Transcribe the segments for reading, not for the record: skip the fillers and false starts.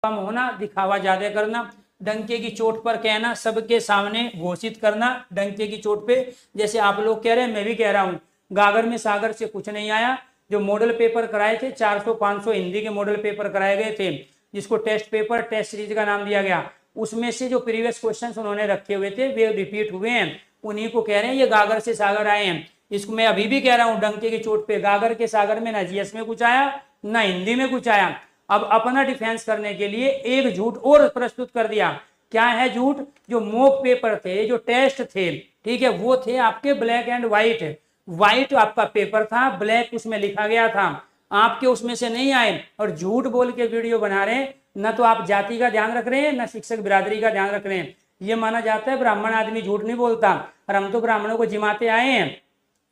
कम होना, दिखावा ज्यादा करना, डंके की चोट पर कहना, सबके सामने घोषित करना डंके की चोट पे। जैसे आप लोग कह रहे हैं, मैं भी कह रहा हूँ, गागर में सागर से कुछ नहीं आया। जो मॉडल पेपर कराए थे 400-500 हिंदी के मॉडल पेपर कराए गए थे, जिसको टेस्ट पेपर टेस्ट सीरीज का नाम दिया गया, उसमें से जो प्रीवियस क्वेश्चंस उन्होंने रखे हुए थे वे रिपीट हुए हैं, उन्हीं को कह रहे हैं ये गागर से सागर आए हैं। इसको मैं अभी भी कह रहा हूँ, डंके की चोट पे गागर के सागर में ना जीएस में कुछ आया ना हिंदी में कुछ आया। अब अपना डिफेंस करने के लिए एक झूठ और प्रस्तुत कर दिया। क्या है झूठ? जो मॉक पेपर थे, जो टेस्ट थे, ठीक है, वो थे आपके ब्लैक एंड व्हाइट। व्हाइट आपका पेपर था, ब्लैक उसमें लिखा गया था, आपके उसमें से नहीं आए। और झूठ बोल के वीडियो बना रहे हैं, न तो आप जाति का ध्यान रख रहे हैं, न शिक्षक बिरादरी का ध्यान रख रहे हैं। ये माना जाता है ब्राह्मण आदमी झूठ नहीं बोलता, और हम तो ब्राह्मणों को जिमाते आए हैं,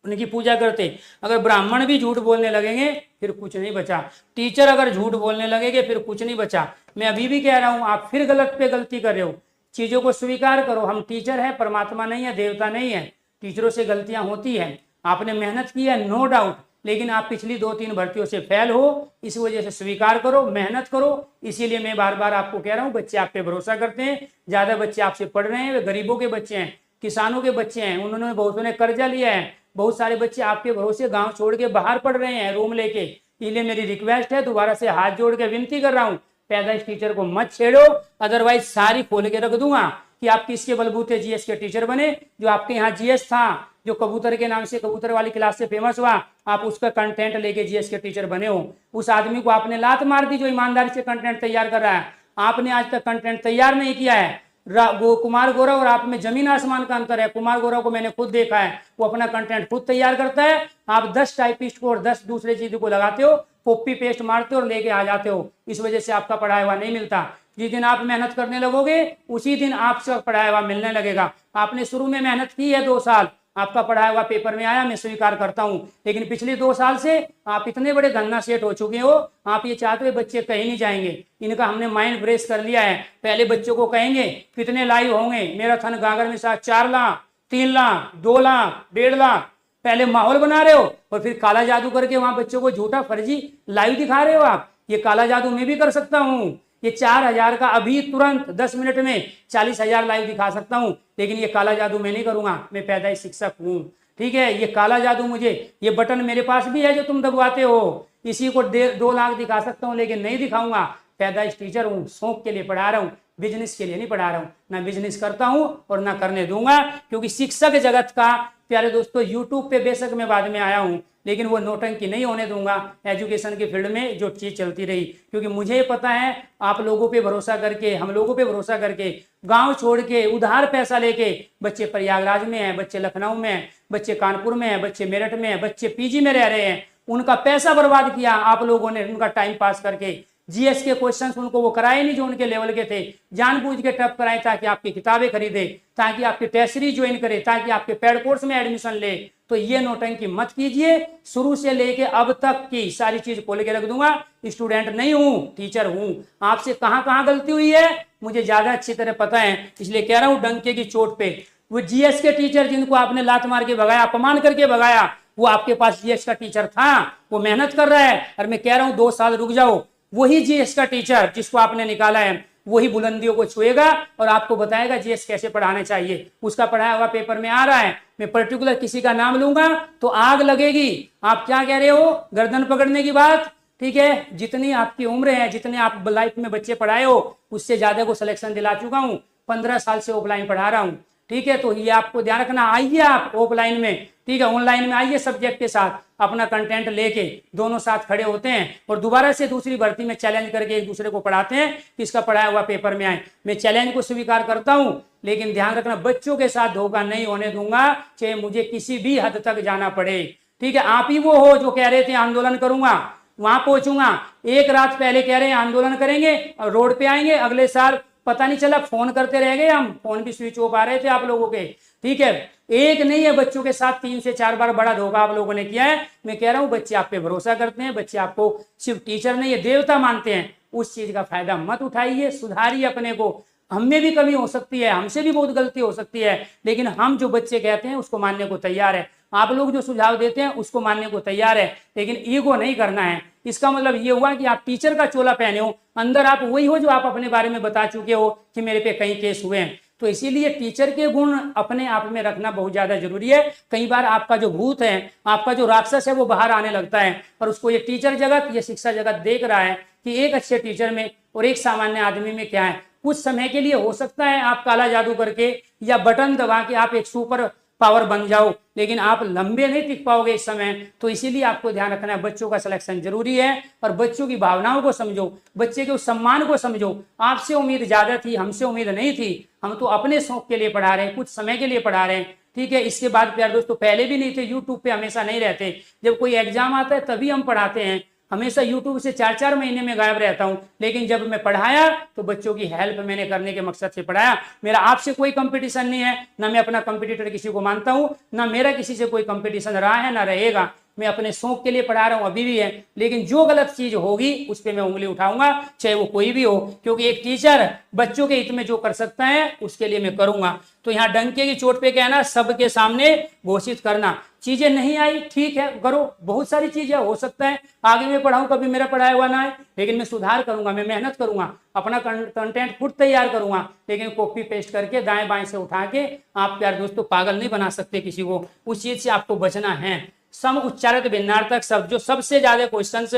उनकी पूजा करते। अगर ब्राह्मण भी झूठ बोलने लगेंगे फिर कुछ नहीं बचा। टीचर अगर झूठ बोलने लगेंगे फिर कुछ नहीं बचा। मैं अभी भी कह रहा हूं, आप फिर गलत पे गलती कर रहे हो। चीजों को स्वीकार करो, हम टीचर है, परमात्मा नहीं है, देवता नहीं है। टीचरों से गलतियां होती है, आपने मेहनत की है, नो डाउट, लेकिन आप पिछली 2-3 भर्तियों से फेल हो, इस वजह से स्वीकार करो, मेहनत करो। इसीलिए मैं बार बार आपको कह रहा हूँ, बच्चे आप पे भरोसा करते हैं, ज्यादा बच्चे आपसे पढ़ रहे हैं, वे गरीबों के बच्चे हैं, किसानों के बच्चे हैं, उन्होंने बहुतों ने कर्जा लिया है, बहुत सारे बच्चे आपके भरोसे गांव छोड़ के बाहर पढ़ रहे हैं रूम लेके। इसलिए मेरी रिक्वेस्ट है, दोबारा से हाथ जोड़ के विनती कर रहा हूँ, पैदाइश टीचर को मत छेड़ो, अदरवाइज सारी खोल के रख दूंगा कि आप किसके बलबूते जीएस के टीचर बने। जो आपके यहाँ जीएस था, जो कबूतर के नाम से, कबूतर वाली क्लास से फेमस हुआ, आप उसका कंटेंट लेके जीएस के टीचर बने हो। उस आदमी को आपने लात मार दी जो ईमानदारी से कंटेंट तैयार कर रहा है। आपने आज तक कंटेंट तैयार नहीं किया है। कुमार गौरव और आप में जमीन आसमान का अंतर है। कुमार गौरव को मैंने खुद देखा है, वो अपना कंटेंट खुद तैयार करता है। आप 10 टाइपिस्ट को और 10 दूसरे चीजों को लगाते हो, कॉपी पेस्ट मारते हो और लेके आ जाते हो। इस वजह से आपका पढ़ाया हुआ नहीं मिलता। जिस दिन आप मेहनत करने लगोगे उसी दिन आपसे पढ़ाया हुआ मिलने लगेगा। आपने शुरू में मेहनत की है 2 साल, आपका पढ़ाया हुआ पेपर में आया, मैं स्वीकार करता हूं, लेकिन पिछले 2 साल से आप इतने बड़े धन्ना सेठ हो चुके हो, आप ये चाहते हो बच्चे कहीं नहीं जाएंगे। इनका हमने माइंड ब्रेस कर लिया है। पहले बच्चों को कहेंगे कितने लाइव होंगे, मेरा थन गागर में साथ 4 लाख, 3 लाख, 2 लाख, 1.5 लाख, पहले माहौल बना रहे हो और फिर काला जादू करके वहां बच्चों को झूठा फर्जी लाइव दिखा रहे हो। आप ये काला जादू मैं भी कर सकता हूं। ये 4,000 का अभी तुरंत 10 मिनट में 40,000 लाइव दिखा सकता हूं, लेकिन ये काला जादू मैं नहीं करूंगा। मैं पैदाइश शिक्षक हूं, ठीक है। ये काला जादू मुझे, ये बटन मेरे पास भी है जो तुम दबवाते हो, इसी को 2 लाख दिखा सकता हूं, लेकिन नहीं दिखाऊंगा। पैदाइश टीचर हूं, शौक के लिए पढ़ा रहा हूं, बिजनेस के लिए नहीं पढ़ा रहा हूं। ना बिजनेस करता हूं और ना करने दूंगा, क्योंकि शिक्षक जगत का, प्यारे दोस्तों, यूट्यूब पे बेशक मैं बाद में आया हूं, लेकिन वो नौटंकी नहीं होने दूंगा एजुकेशन के फील्ड में जो चीज चलती रही। क्योंकि मुझे पता है आप लोगों पे भरोसा करके, हम लोगों पे भरोसा करके, गांव छोड़ के उधार पैसा लेके बच्चे प्रयागराज में हैं, बच्चे लखनऊ में हैं, बच्चे कानपुर में हैं, बच्चे मेरठ में हैं, बच्चे पीजी में रह रहे हैं। उनका पैसा बर्बाद किया आप लोगों ने, उनका टाइम पास करके। जीएस के क्वेश्चंस उनको वो कराए नहीं जो उनके लेवल के थे, जानबूझ के टफ कराए ताकि आपकी किताबें खरीदे, ताकि आपकी टेस्ट सीरीज ज्वाइन करे, ताकि आपके पेड कोर्स में एडमिशन ले। तो ये नौटंकी मत कीजिए। शुरू से लेके अब तक की सारी चीज खोल के रख दूंगा। स्टूडेंट नहीं हूं, टीचर हूं। आपसे कहां कहां गलती हुई है मुझे ज्यादा अच्छी तरह पता है, इसलिए कह रहा हूं डंके की चोट पे। वो जीएस के टीचर जिनको आपने लात मार के भगाया, अपमान करके भगाया, वो आपके पास जीएस का टीचर था, वो मेहनत कर रहा है। और मैं कह रहा हूं 2 साल रुक जाओ, वही जीएस का टीचर जिसको आपने निकाला है वही बुलंदियों को छुएगा और आपको बताएगा जीएस कैसे पढ़ाने चाहिए। उसका पढ़ाया हुआ पेपर में आ रहा है। मैं पर्टिकुलर किसी का नाम लूंगा तो आग लगेगी। आप क्या कह रहे हो, गर्दन पकड़ने की बात, ठीक है। जितनी आपकी उम्र है, जितने आप लाइफ में बच्चे पढ़ाए हो, उससे ज्यादा को सिलेक्शन दिला चुका हूं। 15 साल से ऑफलाइन पढ़ा रहा हूं, ठीक है। तो ये आपको ध्यान रखना। आइए आप ऑफलाइन में, ठीक है, ऑनलाइन में आइए सब्जेक्ट के साथ, अपना कंटेंट लेके दोनों साथ खड़े होते हैं और दोबारा से दूसरी भर्ती में चैलेंज करके एक दूसरे को पढ़ाते हैं कि इसका पढ़ाया हुआ पेपर में आए। मैं चैलेंज को स्वीकार करता हूं, लेकिन ध्यान रखना बच्चों के साथ धोखा नहीं होने दूंगा, चाहे मुझे किसी भी हद तक जाना पड़े, ठीक है। आप ही वो हो जो कह रहे थे आंदोलन करूंगा, वहां पहुंचूंगा। एक रात पहले कह रहे हैं आंदोलन करेंगे और रोड पे आएंगे, अगले साल पता नहीं चला, फोन करते रह गए हम, फोन भी स्विच ऑफ आ रहे थे आप लोगों के, ठीक है। एक नहीं है, बच्चों के साथ 3 से 4 बार बड़ा धोखा आप लोगों ने किया है। मैं कह रहा हूं बच्चे आप पे भरोसा करते हैं, बच्चे आपको सिर्फ टीचर नहीं है देवता मानते हैं। उस चीज का फायदा मत उठाइए, सुधारिए अपने को। हमें भी कमी हो सकती है, हमसे भी बहुत गलती हो सकती है, लेकिन हम जो बच्चे कहते हैं उसको मानने को तैयार है। आप लोग जो सुझाव देते हैं उसको मानने को तैयार है, लेकिन ईगो नहीं करना है। इसका मतलब ये हुआ कि आप टीचर का चोला पहने हो, अंदर आप वही हो जो आप अपने बारे में बता चुके हो कि मेरे पे कई केस हुए हैं। तो इसीलिए टीचर के गुण अपने आप में रखना बहुत ज्यादा जरूरी है। कई बार आपका जो भूत है, आपका जो राक्षस है, वो बाहर आने लगता है और उसको ये टीचर जगत, ये शिक्षा जगत देख रहा है कि एक अच्छे टीचर में और एक सामान्य आदमी में क्या है। कुछ समय के लिए हो सकता है आप काला जादू करके या बटन दबा के आप एक सुपर पावर बन जाओ, लेकिन आप लंबे नहीं टिक पाओगे इस समय। तो इसीलिए आपको ध्यान रखना है, बच्चों का सिलेक्शन जरूरी है और बच्चों की भावनाओं को समझो, बच्चे के उस सम्मान को समझो। आपसे उम्मीद ज्यादा थी, हमसे उम्मीद नहीं थी, हम तो अपने शौक के लिए पढ़ा रहे हैं, कुछ समय के लिए पढ़ा रहे हैं, ठीक है। इसके बाद प्यार दोस्तों पहले भी नहीं थे, यूट्यूब पे हमेशा नहीं रहते, जब कोई एग्जाम आता है तभी हम पढ़ाते हैं। हमेशा यूट्यूब से 4-4 महीने में गायब रहता हूं, लेकिन जब मैं पढ़ाया तो बच्चों की हेल्प मैंने करने के मकसद से पढ़ाया। मेरा आपसे कोई कंपटीशन नहीं है, ना मैं अपना कंपटीटर किसी को मानता हूं, ना मेरा किसी से कोई कंपटीशन रहा है ना रहेगा। मैं अपने शौक के लिए पढ़ा रहा हूं, अभी भी है, लेकिन जो गलत चीज होगी उस पर मैं उंगली उठाऊंगा, चाहे वो कोई भी हो, क्योंकि एक टीचर बच्चों के हित में जो कर सकता है उसके लिए मैं करूंगा। तो यहाँ डंके की चोट पे कहना, सबके सामने घोषित करना। चीजें नहीं आई, ठीक है, करो, बहुत सारी चीजें हो सकता है आगे मैं पढ़ाऊं कभी मेरा पढ़ाया हुआ ना है, लेकिन मैं सुधार करूंगा, मैं मेहनत करूंगा, अपना कंटेंट खुद तैयार करूंगा, लेकिन कॉपी पेस्ट करके दाएं बाएं से उठा के आप प्यार दोस्तों पागल नहीं बना सकते किसी को। उस चीज से आपको बचना है। सम उच्चारित भिन्नार्थक शब्द जो सबसे ज्यादा क्वेश्चंस